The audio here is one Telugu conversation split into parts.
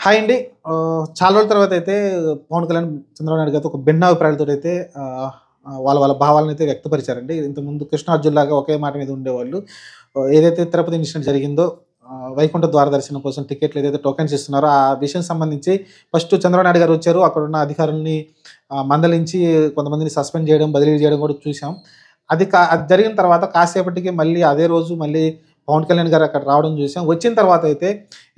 హాయ్ అండి. చాలా రోజుల తర్వాతయితే పవన్ కళ్యాణ్, చంద్రబాబు నాయుడు గారితో ఒక భిన్నాభిప్రాయాలతోటైతే వాళ్ళ భావాలనైతే వ్యక్తపరిచారండి. ఇంతకుముందు 'కృష్ణార్జున్' లాగా ఒకే మాట మీద ఉండేవాళ్ళు. ఏదైతే తిరుపతి ఇన్సిడెంట్ జరిగిందో, వైకుంఠ ద్వార దర్శనం కోసం టికెట్లు ఏదైతే టోకెన్స్ ఇస్తున్నారో, ఆ విషయం సంబంధించి ఫస్ట్ చంద్రబాబు నాయుడు గారు వచ్చారు. అక్కడున్న అధికారుల్ని మందలించి కొంతమందిని సస్పెండ్ చేయడం, బదిలీ చేయడం కూడా చూసాం. అది జరిగిన తర్వాత కాసేపటికి మళ్ళీ అదే రోజు మళ్ళీ పవన్ కళ్యాణ్ గారు అక్కడ రావడం చూసాం. వచ్చిన తర్వాత అయితే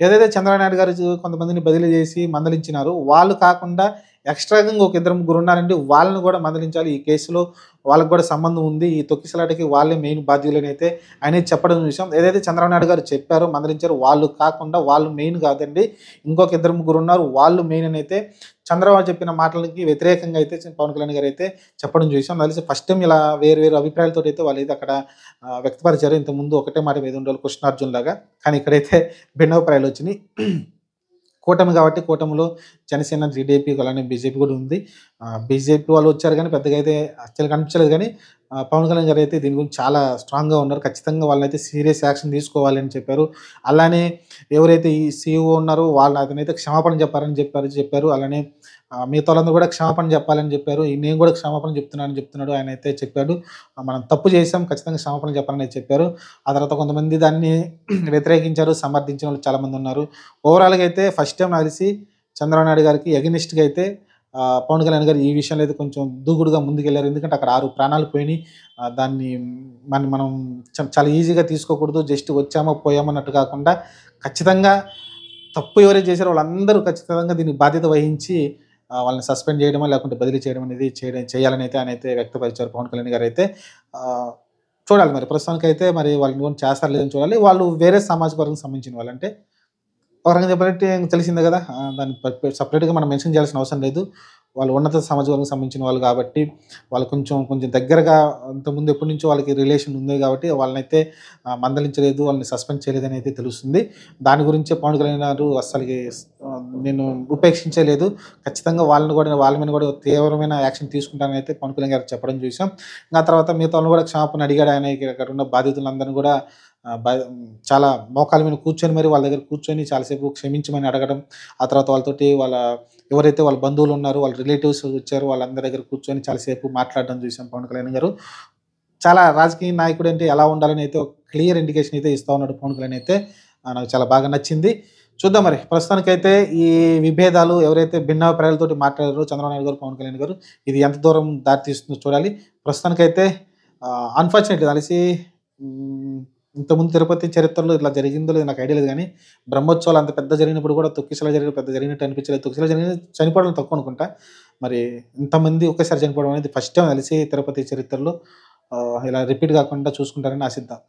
ఏదైతే చంద్రబాబు నాయుడు గారు కొంతమందిని బదిలీ చేసి మందలించినారో, వాళ్ళు కాకుండా ఎక్స్‌ట్రాగా ఇంకొక ఇద్దరు ముగ్గురు ఉన్నారండి. వాళ్ళని కూడా మందలించాలి. ఈ కేసులో వాళ్ళకి కూడా సంబంధం ఉంది. ఈ తొక్కిసలాటకి వాళ్ళే మెయిన్ బాధ్యులనైతే ఆయనే చెప్పడం చూసాం. ఏదైతే చంద్రబాబు నాయుడు గారు చెప్పారో, మందలించారో, వాళ్ళు కాకుండా వాళ్ళు మెయిన్ కాదండి. ఇంకొక ఇద్దరు ముగ్గురు ఉన్నారు. వాళ్ళు మెయిన్ అనైతే చంద్రబాబు చెప్పిన మాటలకి వ్యతిరేకంగా అయితే పవన్ కళ్యాణ్ గారు అయితే చెప్పడం చూసాం. నాకు తెలిసి ఫస్ట్ టైం ఇలా వేరు వేరు అభిప్రాయాలతోటి వాళ్ళైతే అక్కడ వ్యక్తపరిచారు. ఇంతకుముందు ఒకటే మాట మీద ఉండేవాళ్ళు 'కృష్ణార్జున్' లాగా. కానీ ఇక్కడైతే భిన్నాభిప్రాయాలు వచ్చినాయి. కూటమి కాబట్టి కూటమిలో జనసేన, టీడీపీ అలానే బీజేపీ కూడా ఉంది. బీజేపీ వాళ్ళు వచ్చారు కానీ పెద్దగా అయితే యాక్చువల్‌గా కనిపించలేదు కానీ పవన్ కళ్యాణ్ గారు అయితే దీని గురించి చాలా స్ట్రాంగ్‌గా ఉన్నారు. ఖచ్చితంగా వాళ్ళనైతే సీరియస్ యాక్షన్ తీసుకోవాలి అని చెప్పారు. అలానే ఎవరైతే ఈ సీఈఓ ఉన్నారో అతనైతే క్షమాపణ చెప్పారు. అలానే మిగతా వాళ్ళందరూ కూడా క్షమాపణ చెప్పాలని చెప్పారు. నేను కూడా క్షమాపణ చెప్తున్నానని చెప్తున్నాడు. ఆయనైతే చెప్పాడు. మనం తప్పు చేశాం, ఖచ్చితంగా క్షమాపణ చెప్పాలని చెప్పారు. ఆ తర్వాత కొంతమంది దాన్ని వ్యతిరేకించారు, సమర్థించిన వాళ్ళు చాలామంది ఉన్నారు. ఓవరాల్‌గా అయితే ఫస్ట్ టైం నాకు తెలిసి చంద్రబాబు నాయుడు గారికి ఎగెనిస్ట్‌గా అయితే పవన్ కళ్యాణ్ గారు ఈ విషయంలో అయితే కొంచెం దూకుడుగా ముందుకెళ్లారు. ఎందుకంటే అక్కడ 6 ప్రాణాలు పోయినాయి. దాన్ని మనం చాలా ఈజీగా తీసుకోకూడదు. జస్ట్ వచ్చామో పోయామో అన్నట్టు కాకుండా ఖచ్చితంగా తప్పు ఎవరైతే చేశారో వాళ్ళందరూ ఖచ్చితంగా దీనికి బాధ్యత వహించి వాళ్ళని సస్పెండ్ చేయడమో లేకుంటే బదిలీ చేయడం అనేది చేయాలని అయితే ఆయన అయితే వ్యక్తపరిచారు పవన్ కళ్యాణ్ గారు అయితే. చూడాలి మరి ప్రస్తుతానికైతే మరి వాళ్ళు చేస్తారో లేదని చూడాలి. వాళ్ళు వేరే సామాజిక వర్గం సంబంధించిన వాళ్ళంటే ఒక రకంగా చెప్పాలంటే తెలిసిందే కదా! దాన్ని సెపరేట్‌గా మనం మెన్షన్ చేయాల్సిన అవసరం లేదు. వాళ్ళు ఉన్నత సామాజిక వర్గానికి సంబంధించిన వాళ్ళు కాబట్టి, వాళ్ళు కొంచెం దగ్గరగా అంతకుముందు ఎప్పటినుంచో వాళ్ళకి రిలేషన్ ఉంది కాబట్టి వాళ్ళనైతే మందలించలేదు, వాళ్ళని సస్పెండ్ చేయలేదని అయితే తెలుస్తుంది. దాని గురించే పవన్ కళ్యాణ్ గారు అస్సలకి నేను ఉపేక్షించలేదు. ఖచ్చితంగా వాళ్ళ మీద కూడా తీవ్రమైన యాక్షన్ తీసుకుంటానని అయితే పవన్ కళ్యాణ్ గారు చెప్పడం చూసాం. ఆ తర్వాత మిగతా వాళ్ళని కూడా క్షమాపణ అడిగాడు ఆయన. ఇక్కడ ఉన్న బాధితులందరిని కూడా చాలా మోకాళ్ళ మీద కూర్చొని మరి వాళ్ళ దగ్గర కూర్చొని చాలాసేపు క్షమించమని అడగడం. ఆ తర్వాత వాళ్ళతోటి ఎవరైతే వాళ్ళ బంధువులు ఉన్నారో, వాళ్ళ రిలేటివ్స్ వచ్చారో వాళ్ళందరి దగ్గర కూర్చొని చాలాసేపు మాట్లాడడం చూసాం పవన్ కళ్యాణ్ గారు. చాలా రాజకీయ నాయకుడు అంటే ఎలా ఉండాలని అయితే ఒక క్లియర్ ఇండికేషన్ అయితే ఇస్తా ఉన్నాడు పవన్ కళ్యాణ్ అయితే. నాకు చాలా బాగా నచ్చింది. చూద్దాం మరి ప్రస్తుతానికైతే ఈ విభేదాలు ఎవరైతే భిన్నాభిప్రాయాలతోటి మాట్లాడారో చంద్రబాబు నాయుడు గారు, పవన్ కళ్యాణ్ గారు, ఇది ఎంత దూరం దారి తీస్తుందో చూడాలి. ప్రస్తుతానికైతే అన్‌ఫార్చునేట్‌లీ తెలిసి ఇంతకుముందు తిరుపతి చరిత్రలో ఇట్లా జరిగిందో లేదో నాకు ఐడియా లేదు గానీ, బ్రహ్మోత్సవాలు అంత పెద్ద జరిగినప్పుడు కూడా తొక్కిసలాట జరిగినట్టు అనిపించలేదు. తొక్కిసలాట చనిపోవడం తక్కువ అనుకుంటా. మరి ఇంతమంది ఒకేసారి చనిపోవడం అనేది ఫస్ట్ టైం తెలిసి తిరుపతి చరిత్రలో ఇలా రిపీట్ కాకుండా చూసుకుంటారని ఆశిద్దాం.